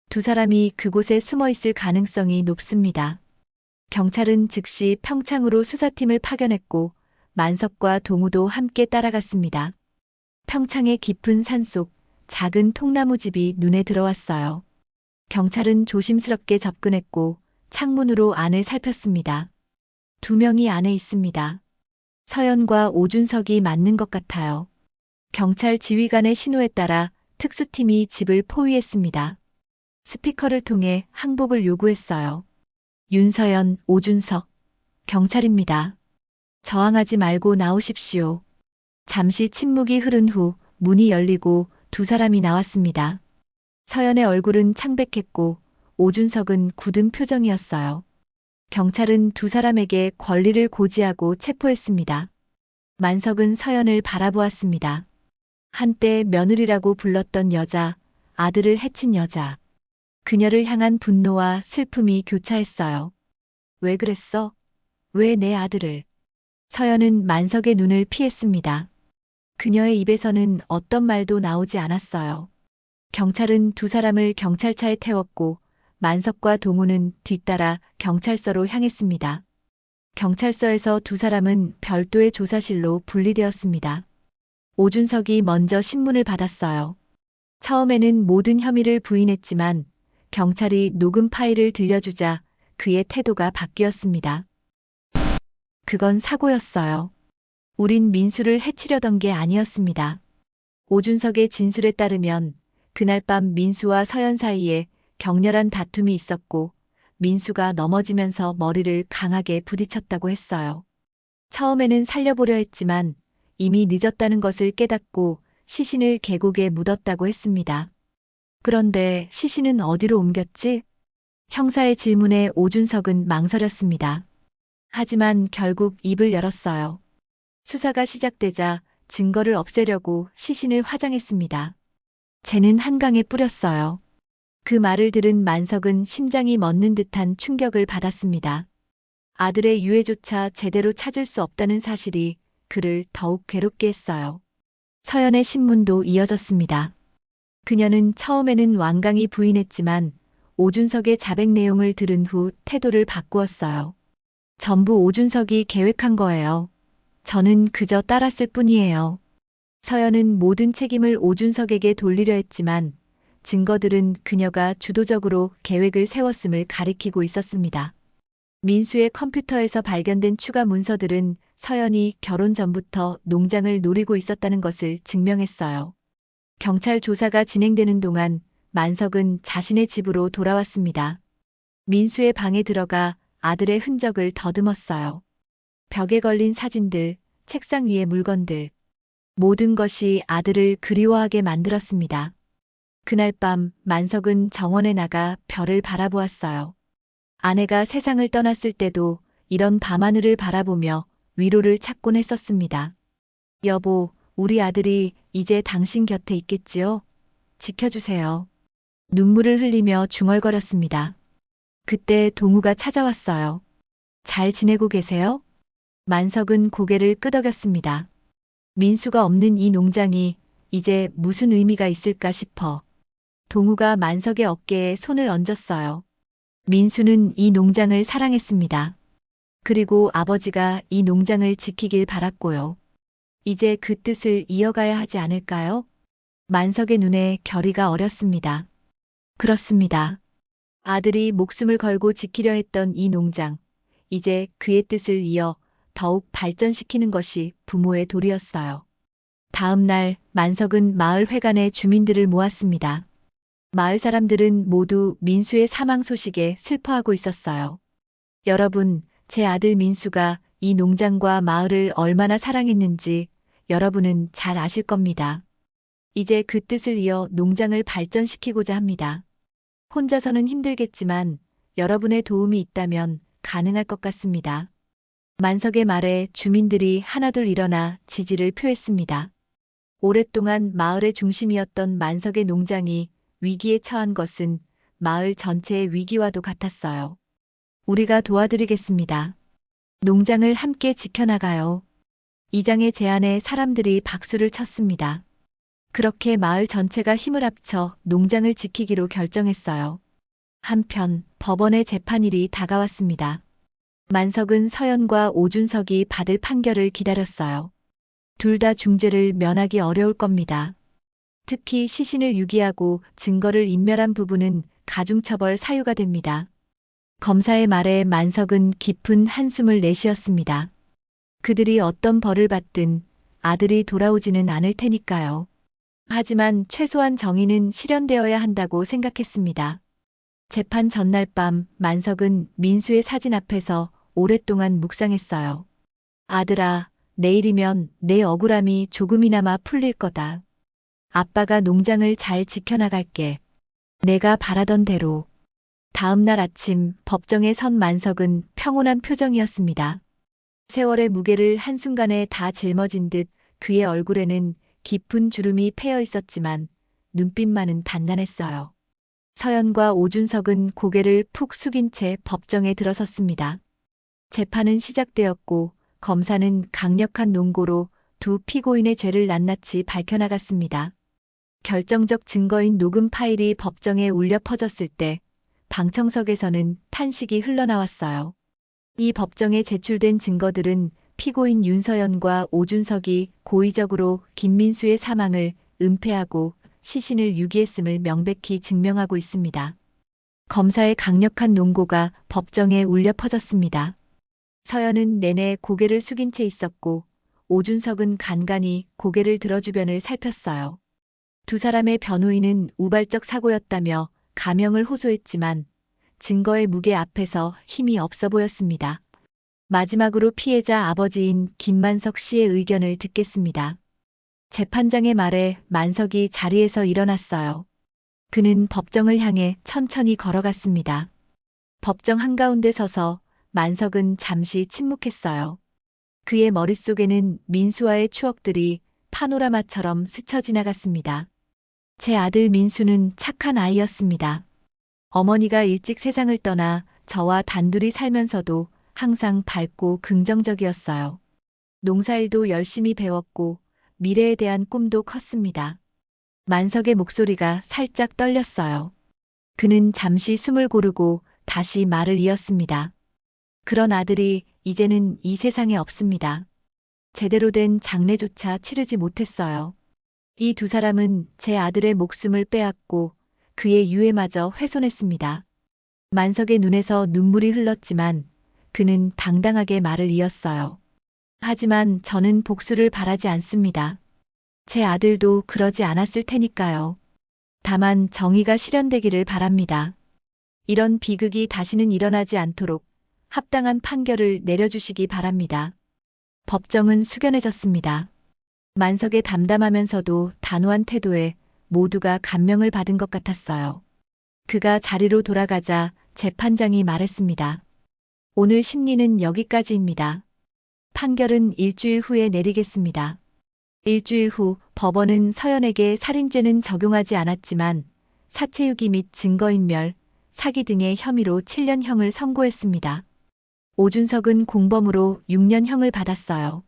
두 사람이 그곳에 숨어 있을 가능성이 높습니다. 경찰은 즉시 평창으로 수사팀을 파견했고 만석과 동우도 함께 따라갔습니다. 평창의 깊은 산속 작은 통나무 집이 눈에 들어왔어요. 경찰은 조심스럽게 접근했고 창문으로 안을 살폈습니다. 두 명이 안에 있습니다. 서연과 오준석이 맞는 것 같아요. 경찰 지휘관의 신호에 따라 특수팀이 집을 포위했습니다. 스피커를 통해 항복을 요구했어요. 윤서연, 오준석, 경찰입니다. 저항하지 말고 나오십시오. 잠시 침묵이 흐른 후 문이 열리고 두 사람이 나왔습니다. 서연의 얼굴은 창백했고 오준석은 굳은 표정이었어요. 경찰은 두 사람에게 권리를 고지하고 체포했습니다. 만석은 서연을 바라보았습니다. 한때 며느리라고 불렀던 여자, 아들을 해친 여자. 그녀를 향한 분노와 슬픔이 교차했어요. 왜 그랬어? 왜 내 아들을? 서연은 만석의 눈을 피했습니다. 그녀의 입에서는 어떤 말도 나오지 않았어요. 경찰은 두 사람을 경찰차에 태웠고 만석과 동우는 뒤따라 경찰서로 향했습니다. 경찰서에서 두 사람은 별도의 조사실로 분리되었습니다. 오준석이 먼저 신문을 받았어요. 처음에는 모든 혐의를 부인했지만 경찰이 녹음 파일을 들려주자 그의 태도가 바뀌었습니다. 그건 사고였어요. 우린 민수를 해치려던 게 아니었습니다. 오준석의 진술에 따르면 그날 밤 민수와 서연 사이에 격렬한 다툼이 있었고 민수가 넘어지면서 머리를 강하게 부딪혔다고 했어요. 처음에는 살려보려 했지만 이미 늦었다는 것을 깨닫고 시신을 계곡에 묻었다고 했습니다. 그런데 시신은 어디로 옮겼지? 형사의 질문에 오준석은 망설였습니다. 하지만 결국 입을 열었어요. 수사가 시작되자 증거를 없애려고 시신을 화장했습니다. 쟤는 한강에 뿌렸어요. 그 말을 들은 만석은 심장이 멎는 듯한 충격을 받았습니다. 아들의 유해조차 제대로 찾을 수 없다는 사실이 그를 더욱 괴롭게 했어요. 서연의 신문도 이어졌습니다. 그녀는 처음에는 완강히 부인했지만 오준석의 자백 내용을 들은 후 태도를 바꾸었어요. 전부 오준석이 계획한 거예요. 저는 그저 따랐을 뿐이에요. 서연은 모든 책임을 오준석에게 돌리려 했지만 증거들은 그녀가 주도적으로 계획을 세웠음을 가리키고 있었습니다. 민수의 컴퓨터에서 발견된 추가 문서들은 서연이 결혼 전부터 농장을 노리고 있었다는 것을 증명했어요. 경찰 조사가 진행되는 동안 만석은 자신의 집으로 돌아왔습니다. 민수의 방에 들어가 아들의 흔적을 더듬었어요. 벽에 걸린 사진들, 책상 위의 물건들. 모든 것이 아들을 그리워하게 만들었습니다. 그날 밤 만석은 정원에 나가 별을 바라보았어요. 아내가 세상을 떠났을 때도 이런 밤하늘을 바라보며 위로를 찾곤 했었습니다. 여보, 우리 아들이 이제 당신 곁에 있겠지요? 지켜주세요. 눈물을 흘리며 중얼거렸습니다. 그때 동우가 찾아왔어요. 잘 지내고 계세요? 만석은 고개를 끄덕였습니다. 민수가 없는 이 농장이 이제 무슨 의미가 있을까 싶어. 동우가 만석의 어깨에 손을 얹었어요. 민수는 이 농장을 사랑했습니다. 그리고 아버지가 이 농장을 지키길 바랐고요. 이제 그 뜻을 이어가야 하지 않을까요? 만석의 눈에 결의가 어렸습니다. 그렇습니다. 아들이 목숨을 걸고 지키려 했던 이 농장, 이제 그의 뜻을 이어 더욱 발전시키는 것이 부모의 도리였어요. 다음 날 만석은 마을 회관에 주민들을 모았습니다. 마을 사람들은 모두 민수의 사망 소식에 슬퍼하고 있었어요. 여러분, 제 아들 민수가 이 농장과 마을을 얼마나 사랑했는지 여러분은 잘 아실 겁니다. 이제 그 뜻을 이어 농장을 발전시키고자 합니다. 혼자서는 힘들겠지만 여러분의 도움이 있다면 가능할 것 같습니다. 만석의 말에 주민들이 하나둘 일어나 지지를 표했습니다. 오랫동안 마을의 중심이었던 만석의 농장이 위기에 처한 것은 마을 전체의 위기와도 같았어요. 우리가 도와드리겠습니다. 농장을 함께 지켜나가요. 이장의 제안에 사람들이 박수를 쳤습니다. 그렇게 마을 전체가 힘을 합쳐 농장을 지키기로 결정했어요. 한편 법원의 재판일이 다가왔습니다. 만석은 서연과 오준석이 받을 판결을 기다렸어요. 둘 다 중죄를 면하기 어려울 겁니다. 특히 시신을 유기하고 증거를 인멸한 부분은 가중처벌 사유가 됩니다. 검사의 말에 만석은 깊은 한숨을 내쉬었습니다. 그들이 어떤 벌을 받든 아들이 돌아오지는 않을 테니까요. 하지만 최소한 정의는 실현되어야 한다고 생각했습니다. 재판 전날 밤 만석은 민수의 사진 앞에서 오랫동안 묵상했어요. 아들아, 내일이면 내 억울함이 조금이나마 풀릴 거다. 아빠가 농장을 잘 지켜나갈게. 내가 바라던 대로. 다음 날 아침 법정에 선 만석은 평온한 표정이었습니다. 세월의 무게를 한순간에 다 짊어진 듯 그의 얼굴에는 깊은 주름이 패여 있었지만 눈빛만은 단단했어요. 서연과 오준석은 고개를 푹 숙인 채 법정에 들어섰습니다. 재판은 시작되었고 검사는 강력한 논고로 두 피고인의 죄를 낱낱이 밝혀나갔습니다. 결정적 증거인 녹음 파일이 법정에 울려 퍼졌을 때 방청석에서는 탄식이 흘러나왔어요. 이 법정에 제출된 증거들은 피고인 윤서연과 오준석이 고의적으로 김민수의 사망을 은폐하고 시신을 유기했음을 명백히 증명하고 있습니다. 검사의 강력한 논고가 법정에 울려 퍼졌습니다. 서연은 내내 고개를 숙인 채 있었고 오준석은 간간히 고개를 들어 주변을 살폈어요. 두 사람의 변호인은 우발적 사고였다며 가명을 호소했지만 증거의 무게 앞에서 힘이 없어 보였습니다. 마지막으로 피해자 아버지인 김만석 씨의 의견을 듣겠습니다. 재판장의 말에 만석이 자리에서 일어났어요. 그는 법정을 향해 천천히 걸어갔습니다. 법정 한가운데 서서 만석은 잠시 침묵했어요. 그의 머릿속에는 민수와의 추억들이 파노라마처럼 스쳐 지나갔습니다. 제 아들 민수는 착한 아이였습니다. 어머니가 일찍 세상을 떠나 저와 단둘이 살면서도 항상 밝고 긍정적이었어요. 농사일도 열심히 배웠고 미래에 대한 꿈도 컸습니다. 만석의 목소리가 살짝 떨렸어요. 그는 잠시 숨을 고르고 다시 말을 이었습니다. 그런 아들이 이제는 이 세상에 없습니다. 제대로 된 장례조차 치르지 못했어요. 이 두 사람은 제 아들의 목숨을 빼앗고 그의 유해마저 훼손했습니다. 만석의 눈에서 눈물이 흘렀지만 그는 당당하게 말을 이었어요. 하지만 저는 복수를 바라지 않습니다. 제 아들도 그러지 않았을 테니까요. 다만 정의가 실현되기를 바랍니다. 이런 비극이 다시는 일어나지 않도록 합당한 판결을 내려주시기 바랍니다. 법정은 숙연해졌습니다. 만석의 담담하면서도 단호한 태도에 모두가 감명을 받은 것 같았어요. 그가 자리로 돌아가자 재판장이 말했습니다. 오늘 심리는 여기까지입니다. 판결은 일주일 후에 내리겠습니다. 일주일 후 법원은 서연에게 살인죄는 적용하지 않았지만 사체유기 및 증거인멸, 사기 등의 혐의로 7년형을 선고했습니다. 오준석은 공범으로 6년형을 받았어요.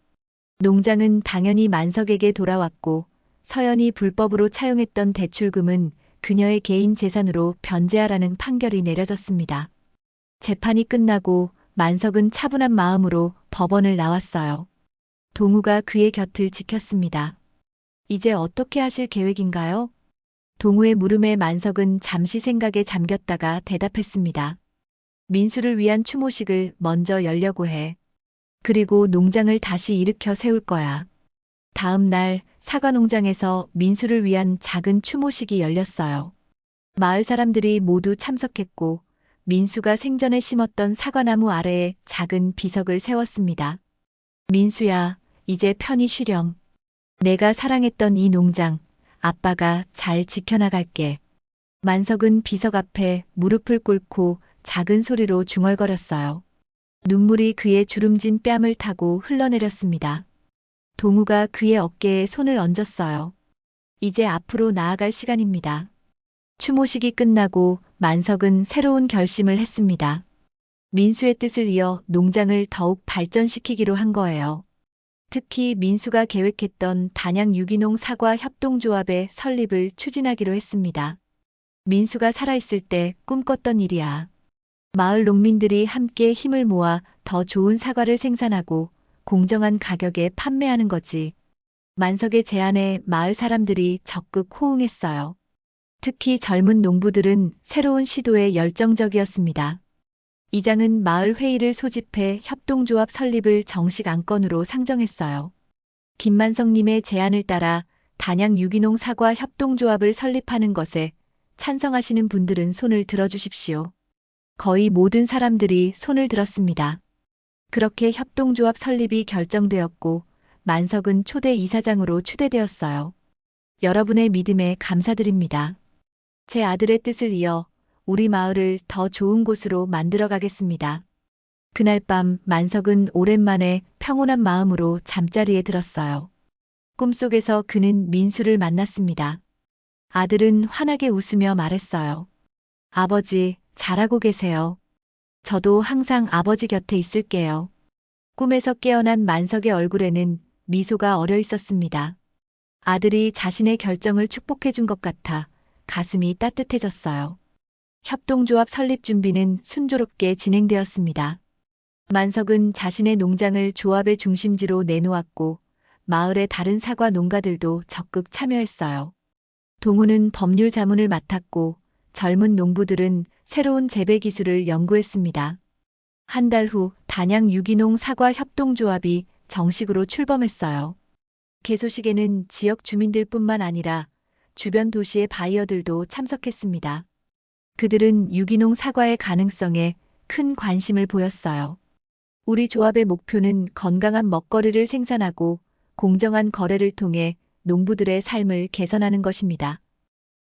농장은 당연히 만석에게 돌아왔고 서연이 불법으로 차용했던 대출금은 그녀의 개인 재산으로 변제하라는 판결이 내려졌습니다. 재판이 끝나고 만석은 차분한 마음으로 법원을 나왔어요. 동우가 그의 곁을 지켰습니다. 이제 어떻게 하실 계획인가요? 동우의 물음에 만석은 잠시 생각에 잠겼다가 대답했습니다. 민수를 위한 추모식을 먼저 열려고 해. 그리고 농장을 다시 일으켜 세울 거야. 다음 날 사과농장에서 민수를 위한 작은 추모식이 열렸어요. 마을 사람들이 모두 참석했고 민수가 생전에 심었던 사과나무 아래에 작은 비석을 세웠습니다. 민수야, 이제 편히 쉬렴. 내가 사랑했던 이 농장, 아빠가 잘 지켜나갈게. 만석은 비석 앞에 무릎을 꿇고 작은 소리로 중얼거렸어요. 눈물이 그의 주름진 뺨을 타고 흘러내렸습니다. 동우가 그의 어깨에 손을 얹었어요. 이제 앞으로 나아갈 시간입니다. 추모식이 끝나고 만석은 새로운 결심을 했습니다. 민수의 뜻을 이어 농장을 더욱 발전시키기로 한 거예요. 특히 민수가 계획했던 단양 유기농 사과 협동조합의 설립을 추진하기로 했습니다. 민수가 살아있을 때 꿈꿨던 일이야. 마을 농민들이 함께 힘을 모아 더 좋은 사과를 생산하고 공정한 가격에 판매하는 거지. 만석의 제안에 마을 사람들이 적극 호응했어요. 특히 젊은 농부들은 새로운 시도에 열정적이었습니다. 이장은 마을 회의를 소집해 협동조합 설립을 정식 안건으로 상정했어요. 김만성님의 제안을 따라 단양 유기농 사과 협동조합을 설립하는 것에 찬성하시는 분들은 손을 들어주십시오. 거의 모든 사람들이 손을 들었습니다. 그렇게 협동조합 설립이 결정되었고 만석은 초대 이사장으로 추대되었어요. 여러분의 믿음에 감사드립니다. 제 아들의 뜻을 이어 우리 마을을 더 좋은 곳으로 만들어 가겠습니다. 그날 밤 만석은 오랜만에 평온한 마음으로 잠자리에 들었어요. 꿈속에서 그는 민수를 만났습니다. 아들은 환하게 웃으며 말했어요. 아버지, 잘하고 계세요. 저도 항상 아버지 곁에 있을게요. 꿈에서 깨어난 만석의 얼굴에는 미소가 어려 있었습니다. 아들이 자신의 결정을 축복해 준 것 같아 가슴이 따뜻해졌어요. 협동조합 설립 준비는 순조롭게 진행되었습니다. 만석은 자신의 농장을 조합의 중심지로 내놓았고 마을의 다른 사과 농가들도 적극 참여했어요. 동우는 법률 자문을 맡았고 젊은 농부들은 새로운 재배 기술을 연구했습니다. 한 달 후 단양 유기농 사과 협동조합이 정식으로 출범했어요. 개소식에는 지역 주민들뿐만 아니라 주변 도시의 바이어들도 참석했습니다. 그들은 유기농 사과의 가능성에 큰 관심을 보였어요. 우리 조합의 목표는 건강한 먹거리를 생산하고 공정한 거래를 통해 농부들의 삶을 개선하는 것입니다.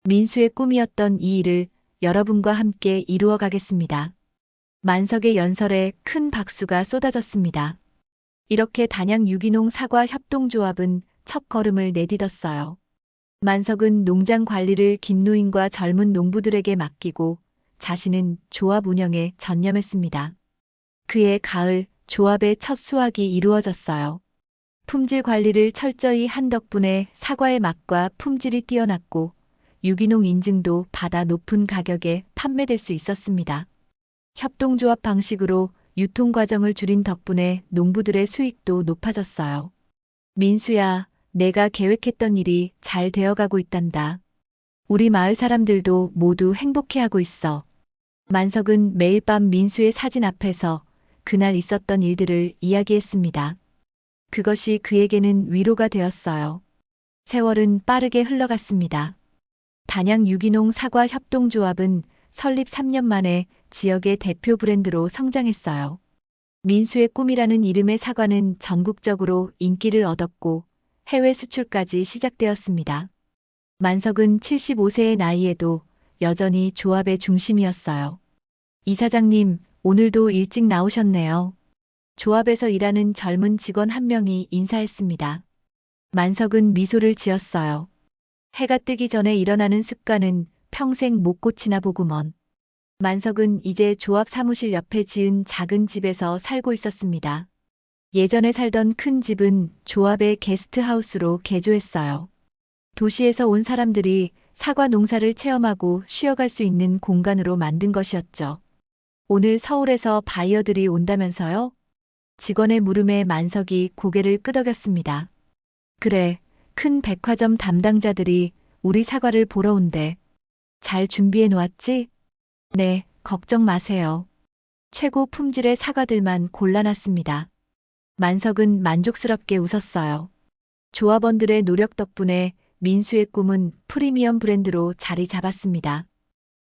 민수의 꿈이었던 이 일을 여러분과 함께 이루어 가겠습니다. 만석의 연설에 큰 박수가 쏟아졌습니다. 이렇게 단양 유기농 사과 협동조합은 첫 걸음을 내딛었어요. 만석은 농장 관리를 김노인과 젊은 농부들에게 맡기고 자신은 조합 운영에 전념했습니다. 그해 가을 조합의 첫 수확이 이루어졌어요. 품질 관리를 철저히 한 덕분에 사과의 맛과 품질이 뛰어났고 유기농 인증도 받아 높은 가격에 판매될 수 있었습니다. 협동조합 방식으로 유통 과정을 줄인 덕분에 농부들의 수익도 높아졌어요. 민수야, 내가 계획했던 일이 잘 되어가고 있단다. 우리 마을 사람들도 모두 행복해하고 있어. 만석은 매일 밤 민수의 사진 앞에서 그날 있었던 일들을 이야기했습니다. 그것이 그에게는 위로가 되었어요. 세월은 빠르게 흘러갔습니다. 단양 유기농 사과 협동조합은 설립 3년 만에 지역의 대표 브랜드로 성장했어요. 민수의 꿈이라는 이름의 사과는 전국적으로 인기를 얻었고 해외 수출까지 시작되었습니다. 만석은 75세의 나이에도 여전히 조합의 중심이었어요. 이사장님, 오늘도 일찍 나오셨네요. 조합에서 일하는 젊은 직원 한 명이 인사했습니다. 만석은 미소를 지었어요. 해가 뜨기 전에 일어나는 습관은 평생 못 고치나 보구먼. 만석은 이제 조합 사무실 옆에 지은 작은 집에서 살고 있었습니다. 예전에 살던 큰 집은 조합의 게스트하우스로 개조했어요. 도시에서 온 사람들이 사과 농사를 체험하고 쉬어갈 수 있는 공간으로 만든 것이었죠. 오늘 서울에서 바이어들이 온다면서요? 직원의 물음에 만석이 고개를 끄덕였습니다. 그래, 큰 백화점 담당자들이 우리 사과를 보러 온대. 잘 준비해 놓았지? 네, 걱정 마세요. 최고 품질의 사과들만 골라놨습니다. 만석은 만족스럽게 웃었어요. 조합원들의 노력 덕분에 민수의 꿈은 프리미엄 브랜드로 자리 잡았습니다.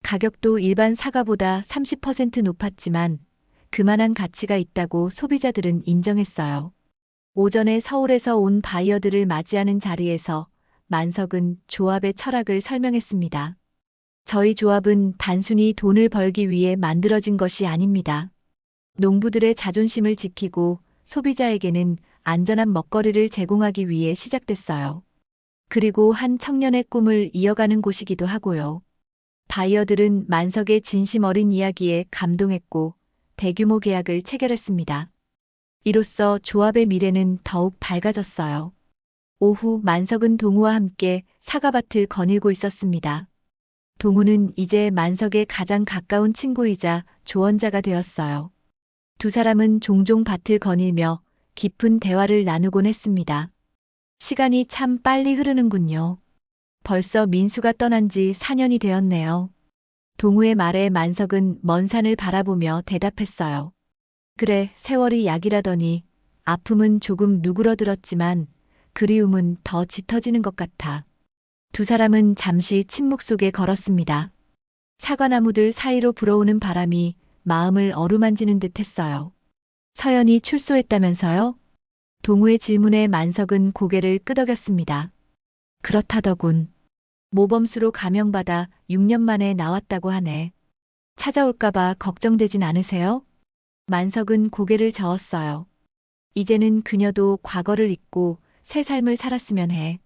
가격도 일반 사과보다 30% 높았지만 그만한 가치가 있다고 소비자들은 인정했어요. 오전에 서울에서 온 바이어들을 맞이하는 자리에서 만석은 조합의 철학을 설명했습니다. 저희 조합은 단순히 돈을 벌기 위해 만들어진 것이 아닙니다. 농부들의 자존심을 지키고 소비자에게는 안전한 먹거리를 제공하기 위해 시작됐어요. 그리고 한 청년의 꿈을 이어가는 곳이기도 하고요. 바이어들은 만석의 진심 어린 이야기에 감동했고 대규모 계약을 체결했습니다. 이로써 조합의 미래는 더욱 밝아졌어요. 오후 만석은 동우와 함께 사과밭을 거닐고 있었습니다. 동우는 이제 만석의 가장 가까운 친구이자 조언자가 되었어요. 두 사람은 종종 밭을 거닐며 깊은 대화를 나누곤 했습니다. 시간이 참 빨리 흐르는군요. 벌써 민수가 떠난 지 4년이 되었네요. 동우의 말에 만석은 먼 산을 바라보며 대답했어요. 그래, 세월이 약이라더니 아픔은 조금 누그러들었지만 그리움은 더 짙어지는 것 같아. 두 사람은 잠시 침묵 속에 걸었습니다. 사과나무들 사이로 불어오는 바람이 마음을 어루만지는 듯 했어요. 서연이 출소했다면서요? 동우의 질문에 만석은 고개를 끄덕였습니다. 그렇다더군. 모범수로 감형받아 6년 만에 나왔다고 하네. 찾아올까봐 걱정되진 않으세요? 만석은 고개를 저었어요. 이제는 그녀도 과거를 잊고 새 삶을 살았으면 해.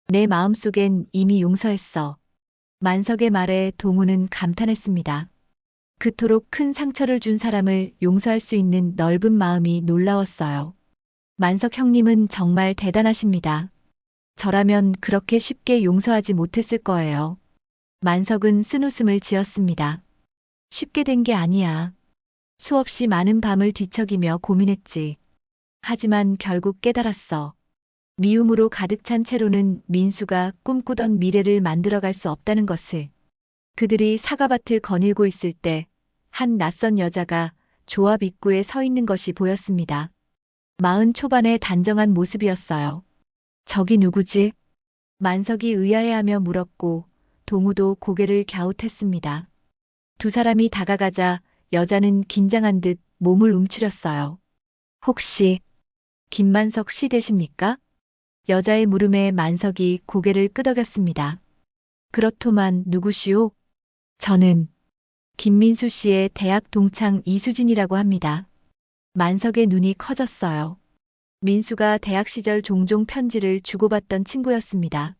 내 마음속엔 이미 용서했어. 만석의 말에 동우는 감탄했습니다. 그토록 큰 상처를 준 사람을 용서할 수 있는 넓은 마음이 놀라웠어요. 만석 형님은 정말 대단하십니다. 저라면 그렇게 쉽게 용서하지 못했을 거예요. 만석은 쓴웃음을 지었습니다. 쉽게 된 게 아니야. 수없이 많은 밤을 뒤척이며 고민했지. 하지만 결국 깨달았어. 미움으로 가득 찬 채로는 민수가 꿈꾸던 미래를 만들어갈 수 없다는 것을. 그들이 사과밭을 거닐고 있을 때 한 낯선 여자가 조합 입구에 서 있는 것이 보였습니다. 40 초반의 단정한 모습이었어요. 저기 누구지? 만석이 의아해하며 물었고 동우도 고개를 갸웃했습니다. 두 사람이 다가가자 여자는 긴장한 듯 몸을 움츠렸어요. 혹시 김만석 씨 되십니까? 여자의 물음에 만석이 고개를 끄덕였습니다. 그렇더만 누구시오? 저는 김민수 씨의 대학 동창 이수진이라고 합니다. 만석의 눈이 커졌어요. 민수가 대학 시절 종종 편지를 주고받던 친구였습니다.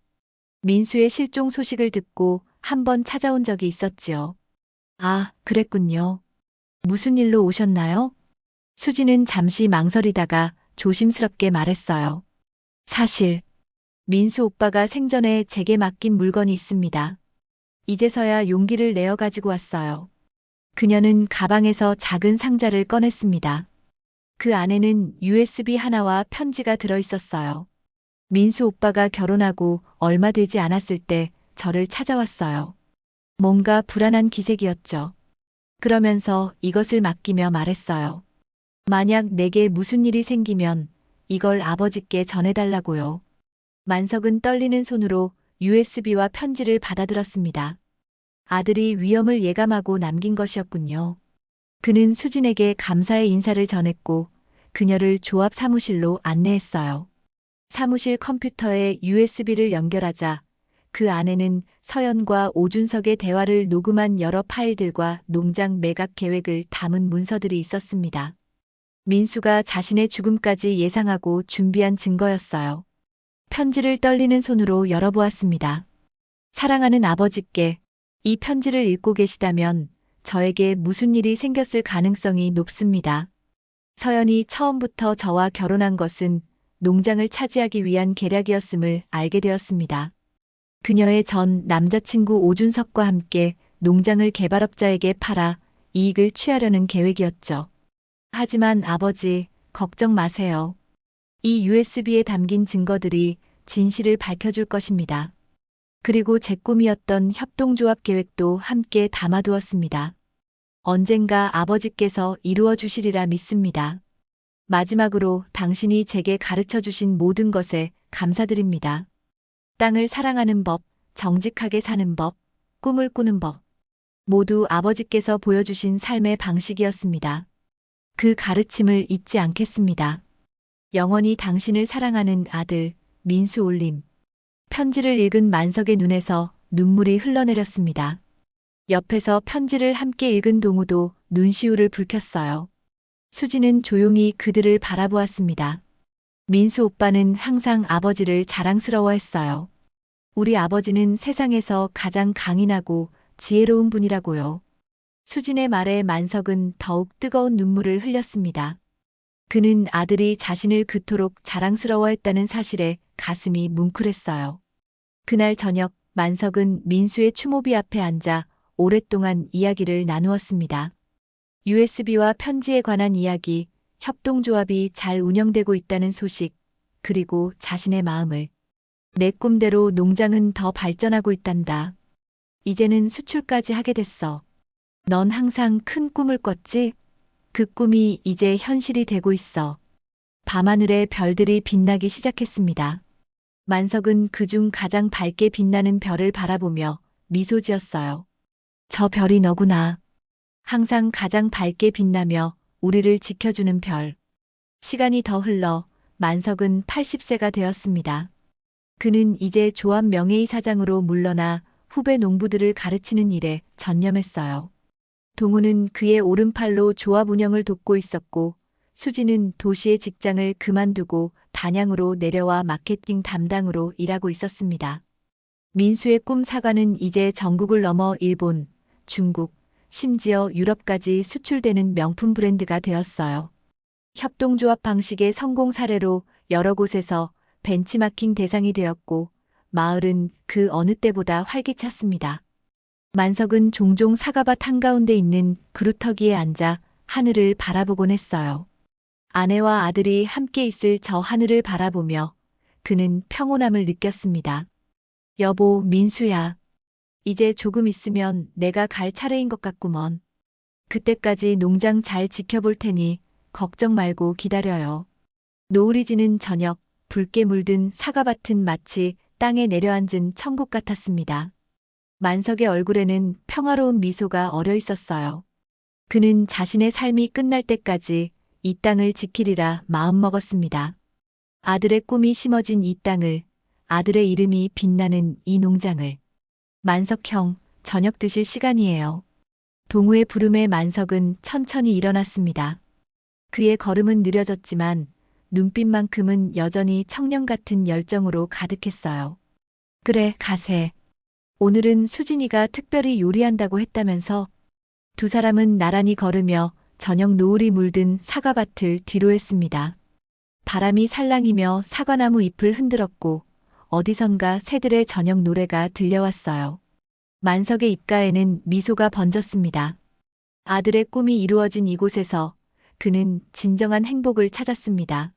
민수의 실종 소식을 듣고 한번 찾아온 적이 있었지요. 아, 그랬군요. 무슨 일로 오셨나요? 수진은 잠시 망설이다가 조심스럽게 말했어요. 사실 민수 오빠가 생전에 제게 맡긴 물건이 있습니다. 이제서야 용기를 내어 가지고 왔어요. 그녀는 가방에서 작은 상자를 꺼냈습니다. 그 안에는 USB 하나와 편지가 들어 있었어요. 민수 오빠가 결혼하고 얼마 되지 않았을 때 저를 찾아왔어요. 뭔가 불안한 기색이었죠. 그러면서 이것을 맡기며 말했어요. 만약 내게 무슨 일이 생기면 이걸 아버지께 전해달라고요. 만석은 떨리는 손으로 USB와 편지를 받아들었습니다. 아들이 위험을 예감하고 남긴 것이었군요. 그는 수진에게 감사의 인사를 전했고 그녀를 조합 사무실로 안내했어요. 사무실 컴퓨터에 USB를 연결하자 그 안에는 서연과 오준석의 대화를 녹음한 여러 파일들과 농장 매각 계획을 담은 문서들이 있었습니다. 민수가 자신의 죽음까지 예상하고 준비한 증거였어요. 편지를 떨리는 손으로 열어보았습니다. 사랑하는 아버지께 이 편지를 읽고 계시다면 저에게 무슨 일이 생겼을 가능성이 높습니다. 서연이 처음부터 저와 결혼한 것은 농장을 차지하기 위한 계략이었음을 알게 되었습니다. 그녀의 전 남자친구 오준석과 함께 농장을 개발업자에게 팔아 이익을 취하려는 계획이었죠. 하지만 아버지, 걱정 마세요. 이 USB에 담긴 증거들이 진실을 밝혀줄 것입니다. 그리고 제 꿈이었던 협동조합 계획도 함께 담아두었습니다. 언젠가 아버지께서 이루어 주시리라 믿습니다. 마지막으로 당신이 제게 가르쳐 주신 모든 것에 감사드립니다. 땅을 사랑하는 법, 정직하게 사는 법, 꿈을 꾸는 법. 모두 아버지께서 보여주신 삶의 방식이었습니다. 그 가르침을 잊지 않겠습니다. 영원히 당신을 사랑하는 아들, 민수 올림. 편지를 읽은 만석의 눈에서 눈물이 흘러내렸습니다. 옆에서 편지를 함께 읽은 동우도 눈시울을 붉혔어요. 수지는 조용히 그들을 바라보았습니다. 민수 오빠는 항상 아버지를 자랑스러워했어요. 우리 아버지는 세상에서 가장 강인하고 지혜로운 분이라고요. 수진의 말에 만석은 더욱 뜨거운 눈물을 흘렸습니다. 그는 아들이 자신을 그토록 자랑스러워했다는 사실에 가슴이 뭉클했어요. 그날 저녁 만석은 민수의 추모비 앞에 앉아 오랫동안 이야기를 나누었습니다. USB와 편지에 관한 이야기, 협동조합이 잘 운영되고 있다는 소식, 그리고 자신의 마음을 내 꿈대로 농장은 더 발전하고 있단다. 이제는 수출까지 하게 됐어. 넌 항상 큰 꿈을 꿨지? 그 꿈이 이제 현실이 되고 있어. 밤하늘에 별들이 빛나기 시작했습니다. 만석은 그중 가장 밝게 빛나는 별을 바라보며 미소 지었어요. 저 별이 너구나. 항상 가장 밝게 빛나며 우리를 지켜주는 별. 시간이 더 흘러 만석은 80세가 되었습니다. 그는 이제 조합 명예이사장으로 물러나 후배 농부들을 가르치는 일에 전념했어요. 동우는 그의 오른팔로 조합 운영을 돕고 있었고, 수지는 도시의 직장을 그만두고 단양으로 내려와 마케팅 담당으로 일하고 있었습니다. 민수의 꿈 사과는 이제 전국을 넘어 일본, 중국, 심지어 유럽까지 수출되는 명품 브랜드가 되었어요. 협동조합 방식의 성공 사례로 여러 곳에서 벤치마킹 대상이 되었고, 마을은 그 어느 때보다 활기찼습니다. 만석은 종종 사과밭 한가운데 있는 그루터기에 앉아 하늘을 바라보곤 했어요. 아내와 아들이 함께 있을 저 하늘을 바라보며 그는 평온함을 느꼈습니다. 여보, 민수야. 이제 조금 있으면 내가 갈 차례인 것 같구먼. 그때까지 농장 잘 지켜볼 테니 걱정 말고 기다려요. 노을이 지는 저녁, 붉게 물든 사과밭은 마치 땅에 내려앉은 천국 같았습니다. 만석의 얼굴에는 평화로운 미소가 어려 있었어요. 그는 자신의 삶이 끝날 때까지 이 땅을 지키리라 마음먹었습니다. 아들의 꿈이 심어진 이 땅을, 아들의 이름이 빛나는 이 농장을. 만석 형, 저녁 드실 시간이에요. 동우의 부름에 만석은 천천히 일어났습니다. 그의 걸음은 느려졌지만 눈빛만큼은 여전히 청년 같은 열정으로 가득했어요. 그래, 가세. 오늘은 수진이가 특별히 요리한다고 했다면서. 두 사람은 나란히 걸으며 저녁 노을이 물든 사과밭을 뒤로했습니다. 바람이 살랑이며 사과나무 잎을 흔들었고 어디선가 새들의 저녁 노래가 들려왔어요. 만석의 입가에는 미소가 번졌습니다. 아들의 꿈이 이루어진 이곳에서 그는 진정한 행복을 찾았습니다.